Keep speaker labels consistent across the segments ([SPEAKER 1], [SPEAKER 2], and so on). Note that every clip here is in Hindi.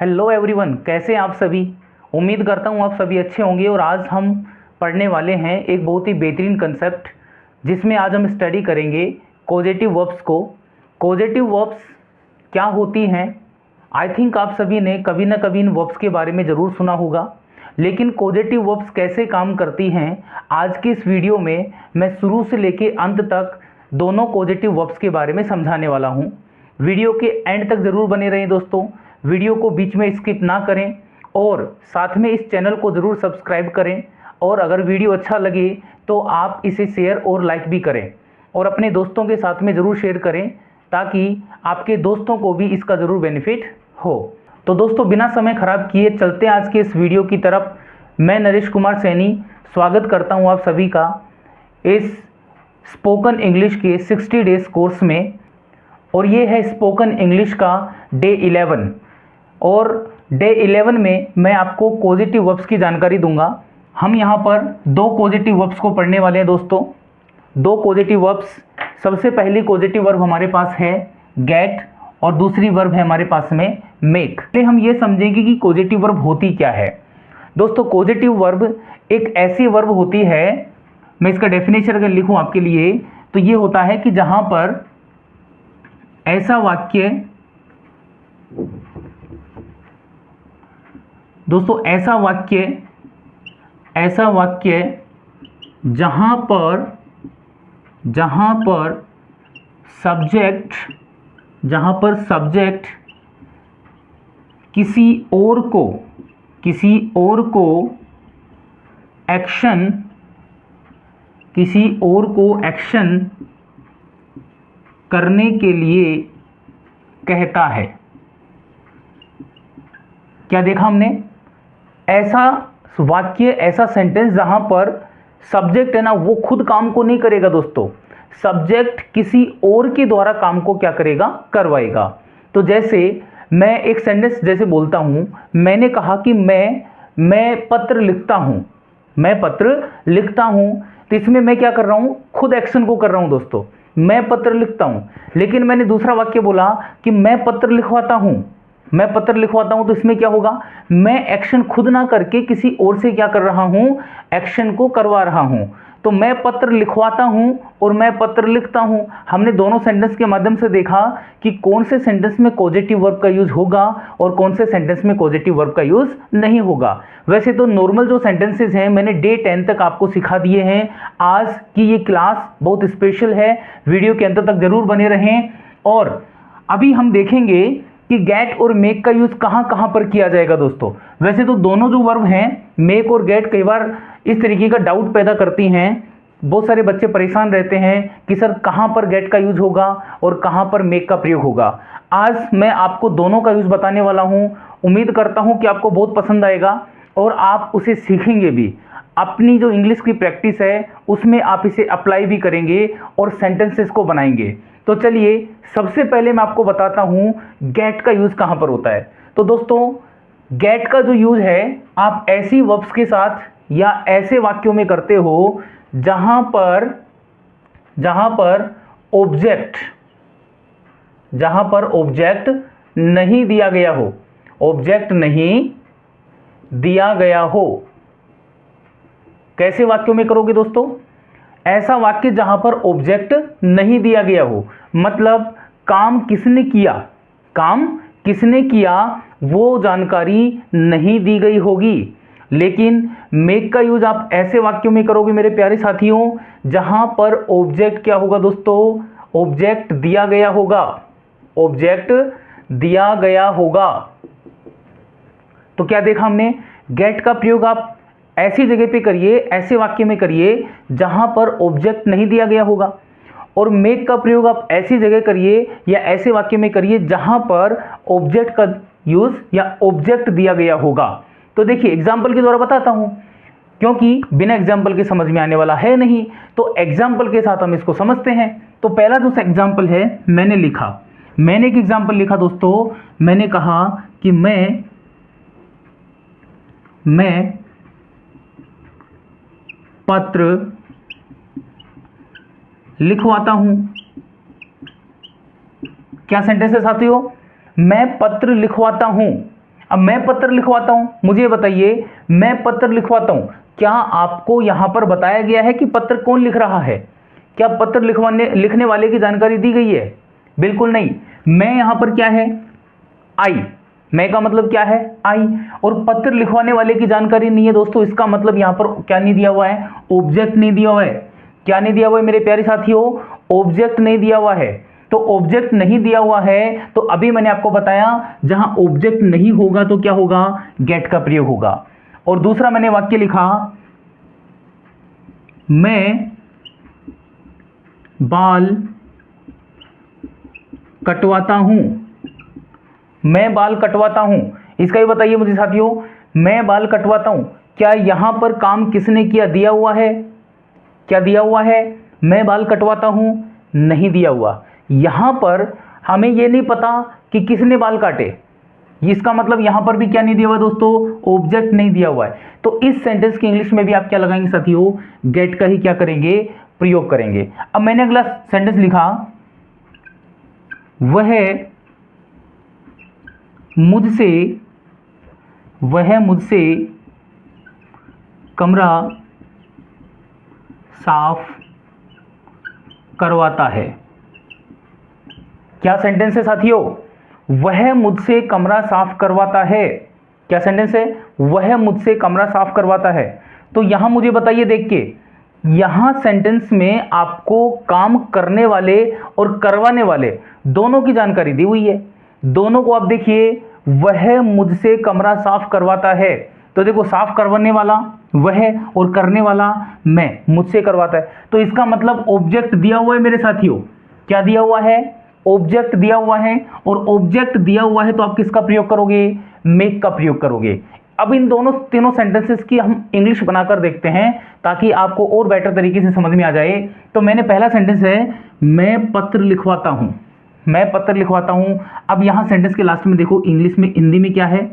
[SPEAKER 1] हेलो एवरीवन, कैसे हैं आप सभी। उम्मीद करता हूँ आप सभी अच्छे होंगे। और आज हम पढ़ने वाले हैं एक बहुत ही बेहतरीन कंसेप्ट, जिसमें आज हम स्टडी करेंगे कॉजेटिव वर्ब्स को। कॉजेटिव वर्ब्स क्या होती हैं। आई थिंक आप सभी ने कभी ना कभी इन वर्ब्स के बारे में ज़रूर सुना होगा, लेकिन कॉजेटिव वर्ब्स कैसे काम करती हैं, आज की इस वीडियो में मैं शुरू से लेके अंत तक दोनों कॉजेटिव वर्ब्स के बारे में समझाने वाला हूँ। वीडियो के एंड तक ज़रूर बने रहें दोस्तों, वीडियो को बीच में स्किप ना करें और साथ में इस चैनल को ज़रूर सब्सक्राइब करें। और अगर वीडियो अच्छा लगे तो आप इसे शेयर और लाइक भी करें और अपने दोस्तों के साथ में ज़रूर शेयर करें, ताकि आपके दोस्तों को भी इसका ज़रूर बेनिफिट हो। तो दोस्तों, बिना समय ख़राब किए चलते हैं आज के इस वीडियो की तरफ। मैं नरेश कुमार सैनी स्वागत करता हूं आप सभी का इस स्पोकन इंग्लिश के 60 डेज़ कोर्स में। और ये है स्पोकन इंग्लिश का डे 11। और डे 11 में मैं आपको पॉजिटिव वर्ब्स की जानकारी दूंगा। हम यहाँ पर दो पॉजिटिव वर्ब्स को पढ़ने वाले हैं दोस्तों। दो पॉजिटिव वर्ब्स। सबसे पहली पॉजिटिव वर्ब हमारे पास है गेट और दूसरी वर्ब है हमारे पास में मेक। पहले हम ये समझेंगे कि पॉजिटिव वर्ब होती क्या है। दोस्तों, पॉजिटिव वर्ब एक ऐसी वर्ब होती है, मैं इसका डेफिनेशन अगर लिखूं आपके लिए तो ये होता है कि जहां पर ऐसा वाक्य, दोस्तों ऐसा वाक्य जहां पर सब्जेक्ट किसी और को एक्शन करने के लिए कहता है। क्या देखा हमने? ऐसा वाक्य, ऐसा सेंटेंस जहां पर सब्जेक्ट है ना, वो खुद काम को नहीं करेगा दोस्तों, सब्जेक्ट किसी और के द्वारा काम को क्या करेगा, करवाएगा। तो जैसे मैं एक सेंटेंस जैसे बोलता हूं, मैंने कहा कि मैं पत्र लिखता हूं, तो इसमें मैं क्या कर रहा हूं, खुद एक्शन को कर रहा हूं दोस्तों, मैं पत्र लिखता हूं। लेकिन मैंने दूसरा वाक्य बोला कि मैं पत्र लिखवाता हूं, तो इसमें क्या होगा, मैं एक्शन खुद ना करके किसी और से क्या कर रहा हूं, एक्शन को करवा रहा हूं। तो मैं पत्र लिखवाता हूं और मैं पत्र लिखता हूं। हमने दोनों सेंटेंस के माध्यम से देखा कि कौन से सेंटेंस में पॉजिटिव वर्ब का यूज होगा और कौन से सेंटेंस में पॉजिटिव वर्ब का यूज नहीं होगा। वैसे तो नॉर्मल जो सेंटेंसेस हैं मैंने डे 10 तक आपको सिखा दिए हैं। आज की ये क्लास बहुत स्पेशल है, वीडियो के अंत तक जरूर बने रहें। और अभी हम देखेंगे कि गेट और मेक का यूज कहां कहां पर किया जाएगा दोस्तों। वैसे तो दोनों जो वर्ब हैं मेक और गेट कई बार इस तरीके का डाउट पैदा करती हैं। बहुत सारे बच्चे परेशान रहते हैं कि सर कहां पर गेट का यूज होगा और कहां पर मेक का प्रयोग होगा। आज मैं आपको दोनों का यूज बताने वाला हूं। उम्मीद करता हूं कि आपको बहुत पसंद आएगा और आप उसे सीखेंगे भी। अपनी जो इंग्लिश की प्रैक्टिस है उसमें आप इसे अप्लाई भी करेंगे और सेंटेंसेस को बनाएंगे। तो चलिए, सबसे पहले मैं आपको बताता हूं गेट का यूज कहां पर होता है। तो दोस्तों, गेट का जो यूज है आप ऐसी वर्ब्स के साथ या ऐसे वाक्यों में करते हो जहां पर ऑब्जेक्ट नहीं दिया गया हो। कैसे वाक्यों में करोगे दोस्तों? ऐसा वाक्य जहां पर ऑब्जेक्ट नहीं दिया गया हो, मतलब काम किसने किया वो जानकारी नहीं दी गई होगी। लेकिन मेक का यूज आप ऐसे वाक्यों में करोगे मेरे प्यारे साथियों जहां पर ऑब्जेक्ट क्या होगा दोस्तों, ऑब्जेक्ट दिया गया होगा। तो क्या देखा हमने, गेट का प्रयोग आप ऐसी जगह पे करिए, ऐसे वाक्य में करिए जहां पर ऑब्जेक्ट नहीं दिया गया होगा। और मेक का प्रयोग आप ऐसी जगह करिए या ऐसे वाक्य में करिए जहां पर ऑब्जेक्ट का यूज या ऑब्जेक्ट दिया गया होगा। तो देखिए, एग्जाम्पल के द्वारा बताता हूं, क्योंकि बिना एग्जाम्पल के समझ में आने वाला है नहीं, तो एग्जाम्पल के साथ हम इसको समझते हैं। तो पहला जो एग्जाम्पल है मैंने एक एग्जाम्पल लिखा दोस्तों। मैंने कहा कि मैं पत्र लिखवाता हूं। क्या सेंटेंस है साथियों? मैं पत्र लिखवाता हूं। अब मैं पत्र लिखवाता हूं, मुझे बताइए मैं पत्र लिखवाता हूं, क्या आपको यहां पर बताया गया है कि पत्र कौन लिख रहा है? क्या पत्र लिखने वाले की जानकारी दी गई है? बिल्कुल नहीं। मैं यहां पर क्या है? आई। मैं का मतलब क्या है? आई। और पत्र लिखवाने वाले की जानकारी नहीं है दोस्तों, इसका मतलब यहां पर क्या नहीं दिया हुआ है? ऑब्जेक्ट नहीं दिया हुआ है। क्या नहीं दिया हुआ है मेरे प्यारे साथियों? ऑब्जेक्ट नहीं दिया हुआ है। तो ऑब्जेक्ट नहीं दिया हुआ है तो अभी मैंने आपको बताया जहां ऑब्जेक्ट नहीं होगा तो क्या होगा? गेट का प्रयोग होगा। और दूसरा मैंने वाक्य लिखा, मैं बाल कटवाता हूं। मैं बाल कटवाता हूं, इसका भी बताइए मुझे साथियों। मैं बाल कटवाता हूं, क्या यहां पर काम किसने किया? दिया हुआ है? क्या दिया हुआ है? मैं बाल कटवाता हूं, नहीं दिया हुआ। यहां पर हमें यह नहीं पता कि किसने बाल काटे, इसका मतलब यहां पर भी क्या नहीं दिया हुआ दोस्तों? ऑब्जेक्ट नहीं दिया हुआ है। तो इस सेंटेंस की इंग्लिश में भी आप क्या लगाएंगे साथियों? गेट का ही क्या करेंगे? प्रयोग करेंगे। अब मैंने अगला सेंटेंस लिखा, वह मुझसे कमरा साफ करवाता है। क्या सेंटेंस है साथियों? वह मुझसे कमरा साफ करवाता है। क्या सेंटेंस है? वह मुझसे कमरा साफ करवाता है। तो यहां मुझे बताइए देख के, यहां सेंटेंस में आपको काम करने वाले और करवाने वाले दोनों की जानकारी दी हुई है। दोनों को आप देखिए, वह मुझसे कमरा साफ करवाता है, तो देखो साफ करवाने वाला वह और करने वाला मैं, मुझसे करवाता है। तो इसका मतलब ऑब्जेक्ट दिया हुआ है मेरे साथियों। क्या दिया हुआ है? ऑब्जेक्ट दिया हुआ है। और ऑब्जेक्ट दिया हुआ है तो आप किसका प्रयोग करोगे? मेक का प्रयोग करोगे। अब इन तीनों सेंटेंसेस की हम इंग्लिश बनाकर देखते हैं ताकि आपको और बेटर तरीके से समझ में आ जाए। तो मैंने पहला सेंटेंस है, मैं पत्र लिखवाता हूं। मैं पत्र लिखवाता हूं। अब यहां सेंटेंस के लास्ट में देखो, इंग्लिश में, हिंदी में क्या है?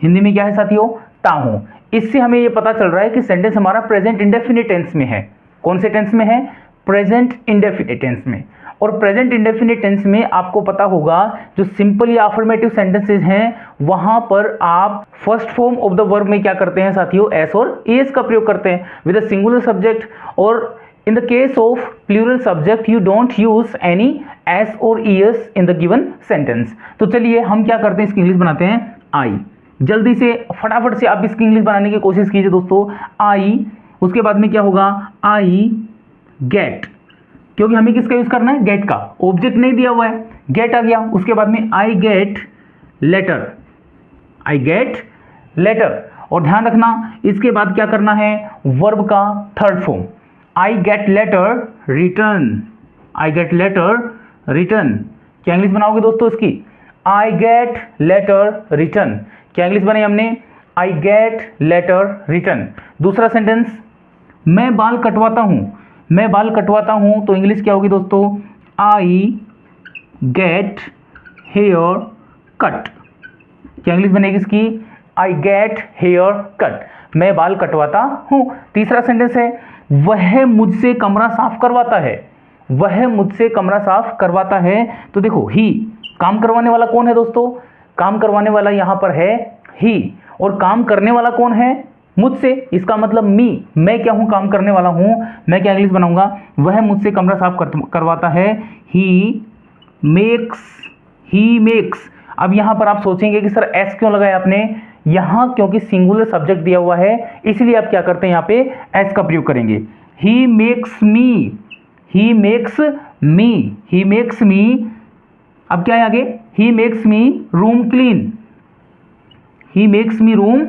[SPEAKER 1] हिंदी में क्या है साथियों? ता हूं। इससे हमें यह पता चल रहा है कि सेंटेंस हमारा प्रेजेंट इंडेफिनिट टेंस में है। कौन से टेंस में है? प्रेजेंट इंडेफिनिट टेंस में। और प्रेजेंट इंडेफिनिट टेंस में आपको पता होगा जो सिंपल या अफर्मेटिव सेंटेंसेस हैं वहां पर आप first form of the verb में क्या करते हैं साथियों? एस और एस का प्रयोग करते हैं विद अ सिंगुलर सब्जेक्ट। और in the case of plural subject you don't use any s or es in the given sentence। तो चलिए हम क्या करते हैं, इसकी इंग्लिश बनाते हैं आई। जल्दी से फटाफट से आप इसकी इंग्लिश बनाने की कोशिश कीजिए दोस्तों। आई, उसके बाद में क्या होगा? आई गेट, क्योंकि हमें किसका यूज करना है? गेट का। ऑब्जेक्ट नहीं दिया हुआ है, गेट आ गया। उसके बाद में I get letter. I get letter. और ध्यान रखना इसके बाद क्या करना है? वर्ब का third form. I get letter return। I get letter return। क्या इंग्लिश बनाओगे दोस्तों इसकी? I get letter return। क्या इंग्लिश बनाई हमने? I get letter return। दूसरा सेंटेंस, मैं बाल कटवाता हूं। मैं बाल कटवाता हूं तो इंग्लिश क्या होगी दोस्तों? I get hair cut। क्या इंग्लिश बनेगी इसकी? I get hair cut। मैं बाल कटवाता हूं। तीसरा सेंटेंस है, वह मुझसे कमरा साफ करवाता है। वह मुझसे कमरा साफ करवाता है। तो देखो ही, काम करवाने वाला कौन है दोस्तों? काम करवाने वाला यहां पर है ही। और काम करने वाला कौन है? मुझसे। इसका मतलब मी, मैं क्या हूं? काम करने वाला हूं। मैं क्या इंग्लिश बनाऊंगा? वह मुझसे कमरा साफ करवाता है। He makes. अब यहां पर आप सोचेंगे कि सर एस क्यों लगाया आपने? यहां क्योंकि सिंगुलर सब्जेक्ट दिया हुआ है, इसलिए आप क्या करते हैं यहां पे एस का प्रयोग करेंगे। He makes me. अब क्या है आगे? He makes me room clean. He makes me room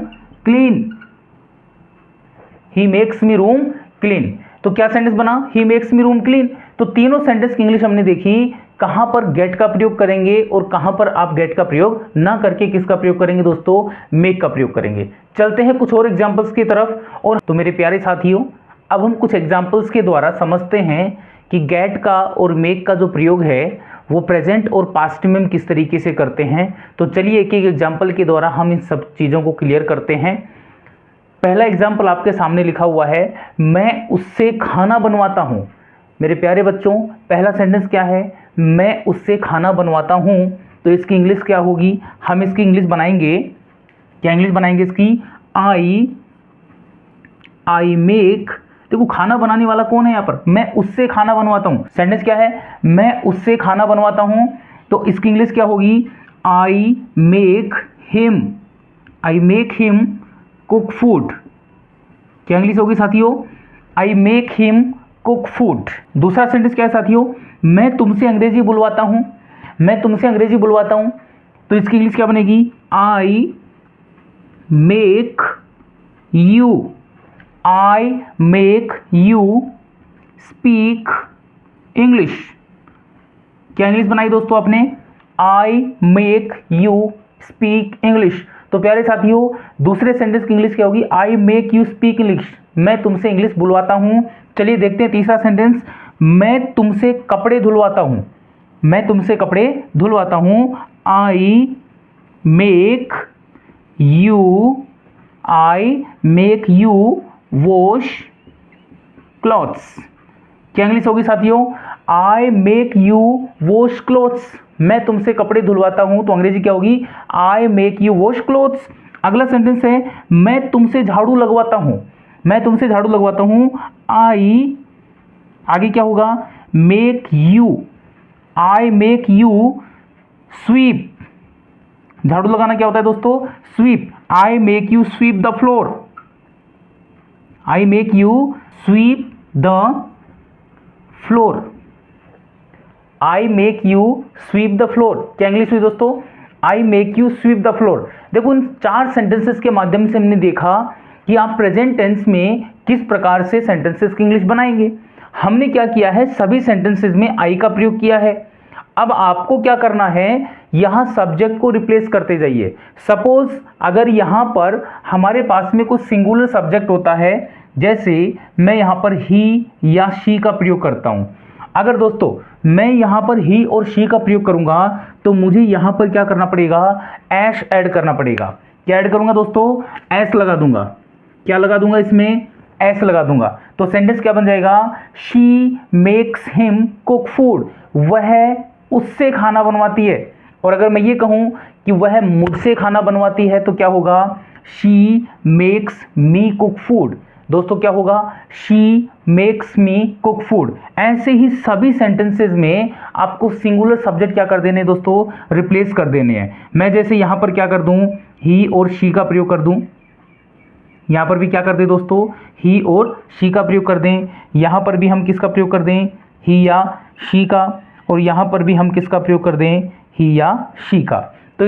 [SPEAKER 1] clean. तो क्या सेंटेंस बना? He makes me room clean. तो तीनों सेंटेंस की इंग्लिश हमने देखी। कहां पर गेट का प्रयोग करेंगे और कहां पर आप गेट का प्रयोग ना करके किसका प्रयोग करेंगे दोस्तों? मेक का प्रयोग करेंगे। चलते हैं कुछ और एग्जांपल्स की तरफ। और तो मेरे प्यारे साथियों, अब हम कुछ एग्जांपल्स के द्वारा समझते हैं कि गेट का और मेक का जो प्रयोग है वो प्रेजेंट और पास्ट में हम किस तरीके से करते हैं। तो चलिए एक एक एग्जाम्पल के द्वारा हम इन सब चीज़ों को क्लियर करते हैं। पहला एग्जाम्पल आपके सामने लिखा हुआ है, मैं उससे खाना बनवाता हूं। मेरे प्यारे बच्चों, पहला सेंटेंस क्या है? मैं उससे खाना बनवाता हूं। तो इसकी इंग्लिश क्या होगी? हम इसकी इंग्लिश बनाएंगे, क्या इंग्लिश बनाएंगे इसकी? आई मेक, देखो खाना बनाने वाला कौन है यहाँ पर? मैं उससे खाना बनवाता हूँ। सेंटेंस क्या है? मैं उससे खाना बनवाता हूँ। तो इसकी इंग्लिश क्या होगी? I make him cook food. क्या इंग्लिश होगी साथियों? I make him cook food. दूसरा सेंटेंस क्या है साथियों? मैं तुमसे अंग्रेजी बुलवाता हूँ। मैं तुमसे अंग्रेजी बुलवाता हूँ। तो इसकी इंग्लिश क्या बनेगी? आई मेक यू स्पीक इंग्लिश। क्या इंग्लिश बनाई दोस्तों आपने? आई मेक यू स्पीक इंग्लिश। तो प्यारे साथियों, दूसरे सेंटेंस की इंग्लिश क्या होगी? आई मेक यू स्पीक इंग्लिश। मैं तुमसे इंग्लिश बुलवाता हूं। चलिए देखते हैं तीसरा सेंटेंस। मैं तुमसे कपड़े धुलवाता हूं। मैं तुमसे कपड़े धुलवाता हूं। आई मेक यू वॉश क्लॉथ्स। क्या इंग्लिश होगी साथियों? आई मेक यू वॉश क्लोथ्स। मैं तुमसे कपड़े धुलवाता हूं, तो अंग्रेजी क्या होगी? आई मेक यू वॉश क्लोथ्स। अगला सेंटेंस है मैं तुमसे झाड़ू लगवाता हूं। मैं तुमसे झाड़ू लगवाता हूं। आई, आगे क्या होगा? I make you sweep. झाड़ू लगाना क्या होता है दोस्तों? Sweep. I make you sweep the floor. I make you sweep the floor. I make you sweep the floor. क्या इंग्लिश हुई दोस्तों? I make you sweep the floor. देखो इन 4 सेंटेंसेस के माध्यम से हमने देखा कि आप प्रेजेंट टेंस में किस प्रकार से सेंटेंसेस की इंग्लिश बनाएंगे। हमने क्या किया है? सभी सेंटेंसेस में आई का प्रयोग किया है। अब आपको क्या करना है? यहां सब्जेक्ट को रिप्लेस करते जाइए। सपोज अगर यहां पर हमारे पास में कुछ सिंगुलर सब्जेक्ट होता है, जैसे मैं यहां पर ही या शी का प्रयोग करता हूं। अगर दोस्तों मैं यहां पर ही और शी का प्रयोग करूंगा तो मुझे यहां पर क्या करना पड़ेगा? एश ऐड करना पड़ेगा। क्या ऐड करूंगा दोस्तों? एस लगा दूंगा। क्या लगा दूंगा इसमें? एस लगा दूंगा। तो सेंटेंस क्या बन जाएगा? She makes him cook food. वह उससे खाना बनवाती है। और अगर मैं ये कहूं कि वह मुझसे खाना बनवाती है तो क्या होगा? She makes me cook food. दोस्तों क्या होगा? She makes me cook food. ऐसे ही सभी सेंटेंसेस में आपको सिंगुलर सब्जेक्ट क्या कर देने दोस्तों? रिप्लेस कर देने हैं। मैं जैसे यहां पर क्या कर दूं? ही और शी का प्रयोग कर दूं। यहां पर भी क्या कर दें दोस्तों? ही और शी का प्रयोग कर दें। यहां पर भी हम किसका प्रयोग कर दें? ही या शी का। और यहां पर भी हम किसका प्रयोग कर दें? ही या शी का। तो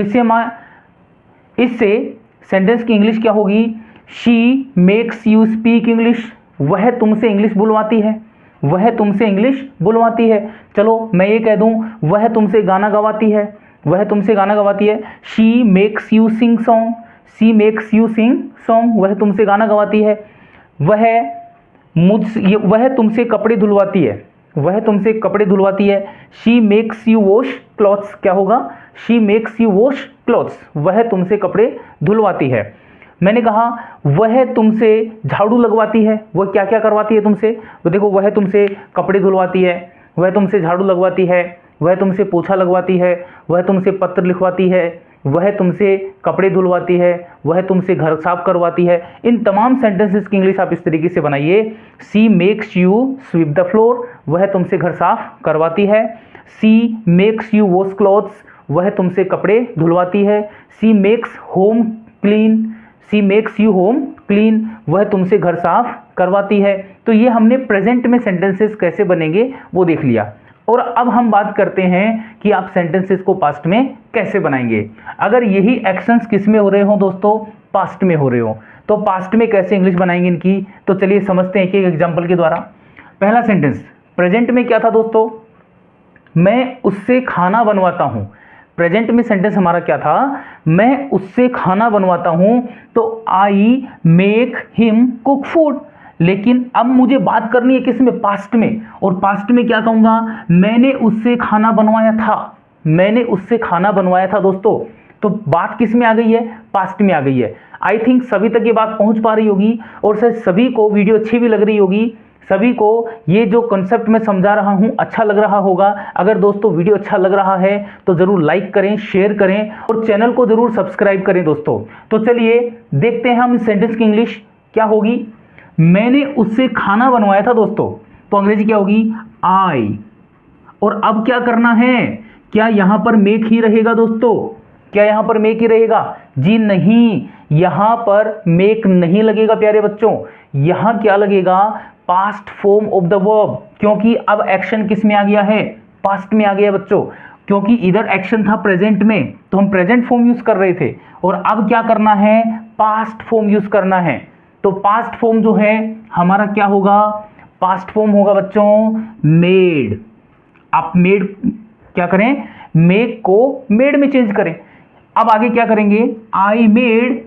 [SPEAKER 1] इससे सेंटेंस की इंग्लिश क्या होगी? She makes you speak English. वह तुमसे इंग्लिश बुलवाती है। वह तुमसे इंग्लिश बुलवाती है। चलो मैं ये कह दूं, वह तुमसे गाना गवाती है। वह तुमसे गाना गवाती है। She makes you sing song. She makes you sing song. वह तुमसे गाना गवाती है। वह तुमसे कपड़े धुलवाती है। वह तुमसे कपड़े धुलवाती है। She makes you wash clothes. क्या होगा? She makes you wash clothes. वह तुमसे कपड़े धुलवाती है। मैंने कहा वह तुमसे झाड़ू लगवाती है। वह क्या क्या करवाती है तुमसे? तो देखो, वह तुमसे कपड़े धुलवाती है, वह तुमसे झाड़ू लगवाती है, वह तुमसे पोछा लगवाती है, वह तुमसे पत्र लिखवाती है, वह तुमसे कपड़े धुलवाती है, वह तुमसे घर साफ करवाती है। इन तमाम सेंटेंसेस की इंग्लिश आप इस तरीके से बनाइए। She makes you sweep the floor. वह तुमसे घर साफ करवाती है। She makes you wash clothes. वह तुमसे कपड़े धुलवाती है। She makes home clean. She makes you home clean. वह तुमसे घर साफ करवाती है। तो ये हमने प्रेजेंट में सेंटेंसेस कैसे बनेंगे वो देख लिया। और अब हम बात करते हैं कि आप सेंटेंसेस को पास्ट में कैसे बनाएंगे। अगर यही एक्शंस किस में हो रहे हो दोस्तों? पास्ट में हो रहे हो। तो पास्ट में कैसे इंग्लिश बनाएंगे इनकी? तो चलिए समझते हैं एक एग्जांपल के द्वारा। पहला सेंटेंस प्रेजेंट में क्या था दोस्तों? मैं उससे खाना बनवाता हूं। प्रेजेंट में सेंटेंस हमारा क्या था? मैं उससे खाना बनवाता हूं। तो I make him cook food. लेकिन अब मुझे बात करनी है किस में? पास्ट में। और पास्ट में क्या कहूंगा? मैंने उससे खाना बनवाया था। मैंने उससे खाना बनवाया था दोस्तों। तो बात किस में आ गई है? पास्ट में आ गई है। आई थिंक सभी तक ये बात पहुंच पा रही होगी और शायद सभी को वीडियो अच्छी भी लग रही होगी। सभी को ये जो कॉन्सेप्ट मैं समझा रहा हूँ अच्छा लग रहा होगा। अगर दोस्तों वीडियो अच्छा लग रहा है तो ज़रूर लाइक करें, शेयर करें और चैनल को ज़रूर सब्सक्राइब करें दोस्तों। तो चलिए देखते हैं हम इस सेंटेंस की इंग्लिश क्या होगी। मैंने उससे खाना बनवाया था दोस्तों, तो अंग्रेजी क्या होगी? आई। और अब क्या करना है? क्या यहां पर मेक ही रहेगा दोस्तों? क्या यहां पर मेक ही रहेगा? जी नहीं, यहां पर मेक नहीं लगेगा प्यारे बच्चों। यहां क्या लगेगा? Past form of the verb, क्योंकि अब एक्शन किस में आ गया है? पास्ट में आ गया बच्चों। क्योंकि इधर एक्शन था प्रेजेंट में, तो हम प्रेजेंट फॉर्म यूज कर रहे थे, और अब क्या करना है? पास्ट फॉर्म यूज करना है। तो पास्ट फॉर्म जो है हमारा क्या होगा? पास्ट फॉर्म होगा बच्चों मेड। आप मेड क्या करें? मेक को मेड में चेंज करें। अब आगे क्या करेंगे? I made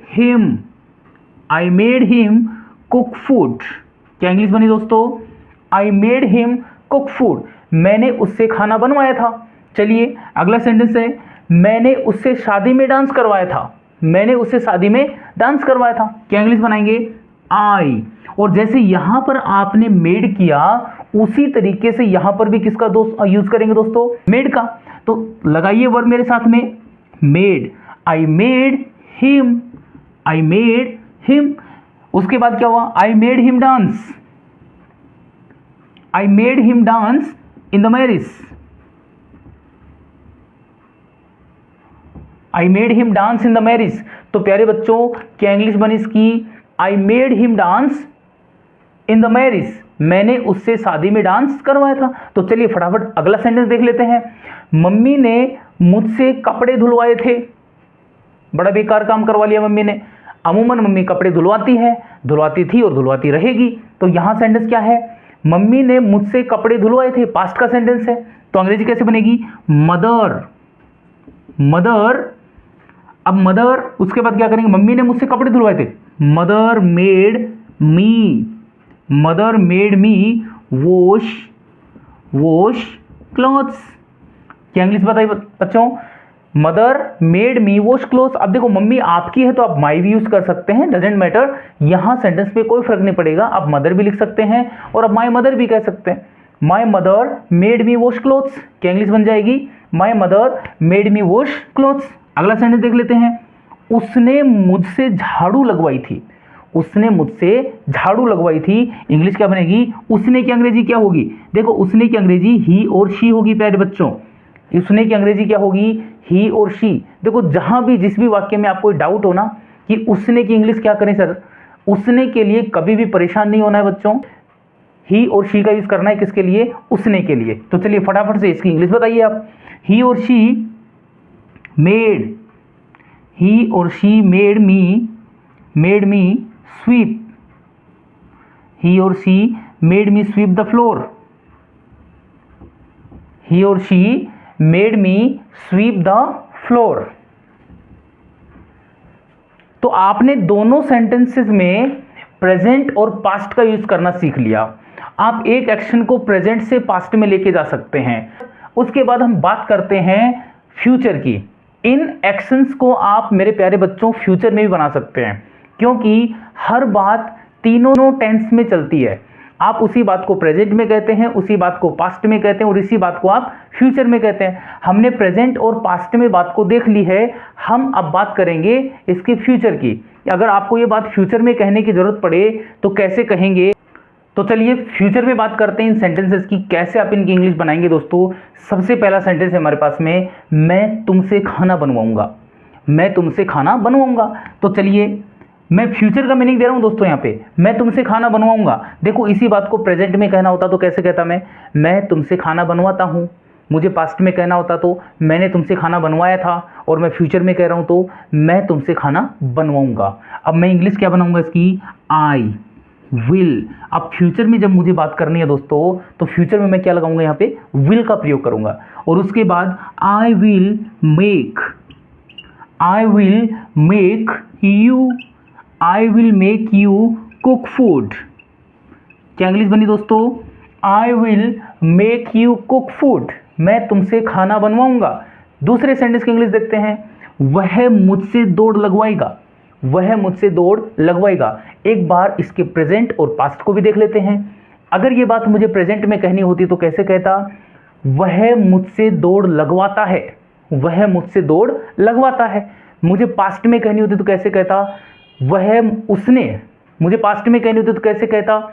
[SPEAKER 1] him cook food. क्या इंग्लिश बनी दोस्तों? I made him cook food, मैंने उससे खाना बनवाया था। चलिए अगला सेंटेंस है, मैंने उससे शादी में डांस करवाया था। मैंने उससे शादी में डांस करवाया था। क्या इंग्लिश बनाएंगे? आई। और जैसे यहां पर आपने मेड किया, उसी तरीके से यहां पर भी किसका दोस्त यूज करेंगे दोस्तों? मेड का। तो लगाइए वर्ब मेरे साथ में, मेड। I made him. उसके बाद क्या हुआ? I made him dance in the marriage. I made him dance in the marriage. तो प्यारे बच्चों क्या इंग्लिश बनी इसकी? I made him dance in the marriage, मैंने उससे शादी में डांस करवाया था। तो चलिए फटाफट अगला सेंटेंस देख लेते हैं। मम्मी ने मुझसे कपड़े धुलवाए थे। बड़ा बेकार काम करवा लिया मम्मी ने। अमूमन मम्मी कपड़े धुलवाती थी और धुलवाती रहेगी। तो यहां सेंटेंस क्या है? मम्मी ने मुझसे कपड़े धुलवाए थे, पास्ट का सेंटेंस है। तो अंग्रेजी कैसे बनेगी? मदर। अब मदर, उसके बाद क्या करेंगे? मम्मी ने मुझसे कपड़े धुलवाए थे। Mother made me wash clothes. क्या इंग्लिश बताइए बच्चों? Mother made me wash cloth. अब देखो मम्मी आपकी है तो आप माई भी यूज कर सकते हैं, डजेंट मैटर, यहां सेंटेंस पे कोई फर्क नहीं पड़ेगा। आप मदर भी लिख सकते हैं और आप माई मदर भी कह सकते हैं। My mother made me wash clothes. क्या इंग्लिश बन जाएगी? My mother made me wash clothes. अगला सेंटेंस देख लेते हैं। उसने मुझसे झाड़ू लगवाई थी। इंग्लिश क्या बनेगी? उसने की अंग्रेजी क्या होगी? देखो उसने की अंग्रेजी ही और शी होगी प्यारे बच्चों। उसने की अंग्रेजी क्या होगी? ही और शी। देखो जहां भी जिस भी वाक्य में आपको डाउट हो ना कि उसने की इंग्लिश क्या करें सर, उसने के लिए कभी भी परेशान नहीं होना है बच्चों। ही और शी का यूज करना है किसके लिए? उसने के लिए। तो चलिए फटाफट से इसकी इंग्लिश बताइए आप। ही और शी मेड मी स्वीप। ही और she made me SVEEP the floor. He or she made me sweep the floor। तो आपने दोनों सेंटेंसेस में प्रेजेंट और पास्ट का यूज करना सीख लिया। आप एक एक्शन को प्रेजेंट से पास्ट में लेके जा सकते हैं। उसके बाद हम बात करते हैं फ्यूचर की। इन एक्शंस को आप मेरे प्यारे बच्चों फ्यूचर में भी बना सकते हैं, क्योंकि हर बात तीनों टेंस में चलती है। आप उसी बात को प्रेजेंट में कहते हैं, उसी बात को पास्ट में कहते हैं और इसी बात को आप फ्यूचर में कहते हैं। हमने प्रेजेंट और पास्ट में बात को देख ली है, हम अब बात करेंगे इसके फ्यूचर की। अगर आपको ये बात फ्यूचर में कहने की जरूरत पड़े तो कैसे कहेंगे? तो चलिए फ्यूचर में बात करते हैं इन सेंटेंसेस की, कैसे आप इनकी इंग्लिश बनाएंगे दोस्तों। सबसे पहला सेंटेंस है हमारे पास में, मैं तुमसे खाना बनवाऊंगा। तो चलिए मैं फ्यूचर का मीनिंग दे रहा हूं दोस्तों यहाँ पे, मैं तुमसे खाना बनवाऊंगा। देखो इसी बात को प्रेजेंट में कहना होता तो कैसे कहता? मैं तुमसे खाना बनवाता हूं। मुझे पास्ट में कहना होता तो मैंने तुमसे खाना बनवाया था, और मैं फ्यूचर में कह रहा हूं तो मैं तुमसे खाना बनवाऊंगा। अब मैं इंग्लिश क्या बनाऊंगा इसकी? I will. अब फ्यूचर में जब मुझे बात करनी है दोस्तों, तो फ्यूचर में मैं क्या लगाऊंगा? यहाँ पे विल का प्रयोग करूंगा। और उसके बाद I will make you cook food. क्या इंग्लिश बनी दोस्तों? I will make you cook food, मैं तुमसे खाना बनवाऊंगा। दूसरे सेंटेंस की इंग्लिश देखते हैं। वह मुझसे दौड़ लगवाएगा। एक बार इसके प्रेजेंट और पास्ट को भी देख लेते हैं। अगर ये बात मुझे प्रेजेंट में कहनी होती तो कैसे कहता, वह मुझसे दौड़ लगवाता है, वह मुझसे दौड़ लगवाता है। मुझे पास्ट में कहनी होती तो कैसे कहता, वह उसने, मुझे पास्ट में कहनी होती तो कैसे कहता,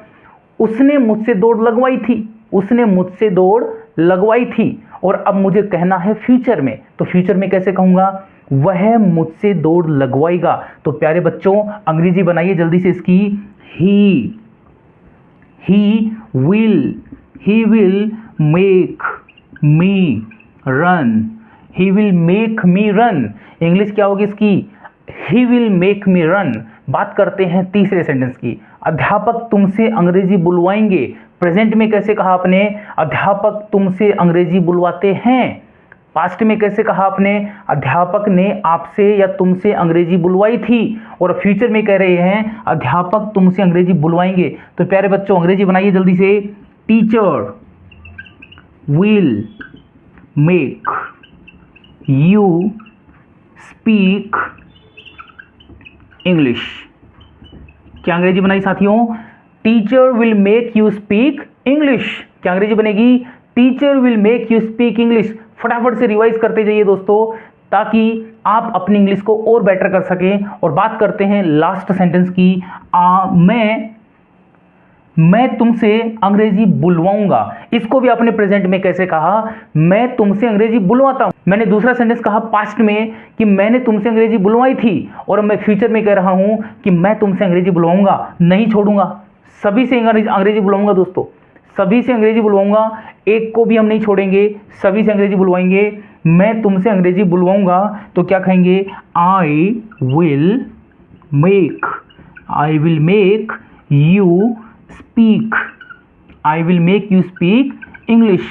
[SPEAKER 1] उसने मुझसे दौड़ लगवाई थी, उसने मुझसे दौड़ लगवाई थी। और अब मुझे कहना है फ्यूचर में, तो फ्यूचर में कैसे कहूंगा, वह मुझसे दौड़ लगवाएगा। तो प्यारे बच्चों अंग्रेजी बनाइए जल्दी से इसकी, he will make me run, he will make me run. English क्या होगी इसकी, he will make me run. बात करते हैं तीसरे सेंटेंस की, अध्यापक तुमसे अंग्रेजी बुलवाएंगे। प्रेजेंट में कैसे कहा आपने, अध्यापक तुमसे अंग्रेजी बुलवाते हैं। पास्ट में कैसे कहा आपने, अध्यापक ने आपसे या तुमसे अंग्रेजी बुलवाई थी। और फ्यूचर में कह रहे हैं अध्यापक तुमसे अंग्रेजी बुलवाएंगे। तो प्यारे बच्चों अंग्रेजी बनाइए जल्दी से, teacher will make you speak English. क्या अंग्रेजी बनाई साथियों, teacher will make you speak English. क्या अंग्रेजी बनेगी, teacher will make you speak English. फटाफट से रिवाइज करते जाइए दोस्तों, ताकि आप अपनी इंग्लिश को और बेटर कर सकें। और बात करते हैं लास्ट सेंटेंस की, मैं तुमसे अंग्रेजी बुलवाऊंगा। इसको भी आपने प्रेजेंट में कैसे कहा, मैं तुमसे अंग्रेजी बुलवाता हूं। मैंने दूसरा सेंटेंस कहा पास्ट में कि मैंने तुमसे अंग्रेजी बुलवाई थी, और मैं फ्यूचर में कह रहा हूं कि मैं तुमसे अंग्रेजी बुलवाऊंगा, नहीं छोड़ूंगा, सभी से अंग्रेजी बुलवाऊंगा दोस्तों, सभी से अंग्रेजी बुलवाऊंगा, एक को भी हम नहीं छोड़ेंगे, सभी से अंग्रेजी बुलवाएंगे। मैं तुमसे अंग्रेजी बुलवाऊंगा तो क्या कहेंगे, I will make you speak, I will make you speak English.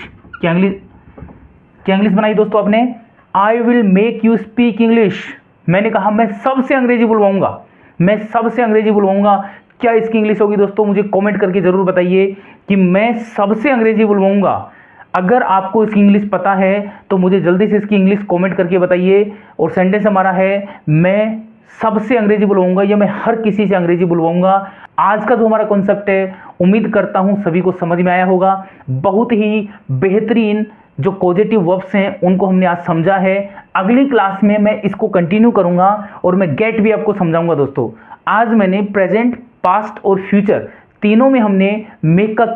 [SPEAKER 1] क्या इंग्लिश बनाई दोस्तों आपने, I will make you speak English. मैंने कहा मैं सबसे अंग्रेजी बुलवाऊंगा, मैं सबसे अंग्रेजी बुलवाऊंगा। क्या इसकी इंग्लिश होगी दोस्तों, मुझे कमेंट करके जरूर बताइए कि मैं सबसे अंग्रेजी बुलवाऊंगा। अगर आपको इसकी इंग्लिश पता है तो मुझे जल्दी से इसकी इंग्लिश कमेंट करके बताइए। और सेंटेंस हमारा है, मैं सबसे अंग्रेजी बुलवाऊंगा या मैं हर किसी से अंग्रेजी बुलवाऊंगा। आज का जो हमारा कॉन्सेप्ट है, उम्मीद करता हूं सभी को समझ में आया होगा। बहुत ही बेहतरीन जो पॉजिटिव वर्ब्स हैं उनको हमने आज समझा है। अगली क्लास में मैं इसको कंटिन्यू करूंगा और मैं गेट भी आपको समझाऊंगा दोस्तों। आज मैंने प्रेजेंट, पास्ट और फ्यूचर तीनों में हमने मेक का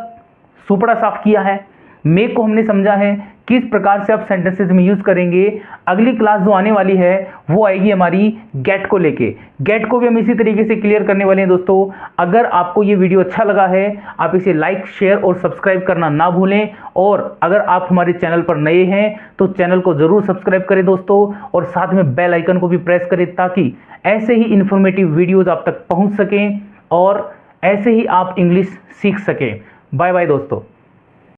[SPEAKER 1] सुपड़ा साफ किया है। मेक को हमने समझा है किस प्रकार से आप सेंटेंसेस में यूज करेंगे। अगली क्लास जो आने वाली है वो आएगी हमारी गेट को लेके। गेट को भी हम इसी तरीके से क्लियर करने वाले हैं दोस्तों। अगर आपको ये वीडियो अच्छा लगा है, आप इसे लाइक, शेयर और सब्सक्राइब करना ना भूलें। और अगर आप हमारे चैनल पर नए हैं तो चैनल को जरूर सब्सक्राइब करें दोस्तों, और साथ में बेल आइकन को भी प्रेस करें, ताकि ऐसे ही इंफॉर्मेटिव वीडियोज आप तक पहुंच सकें और ऐसे ही आप इंग्लिश सीख सकें। बाय बाय दोस्तों।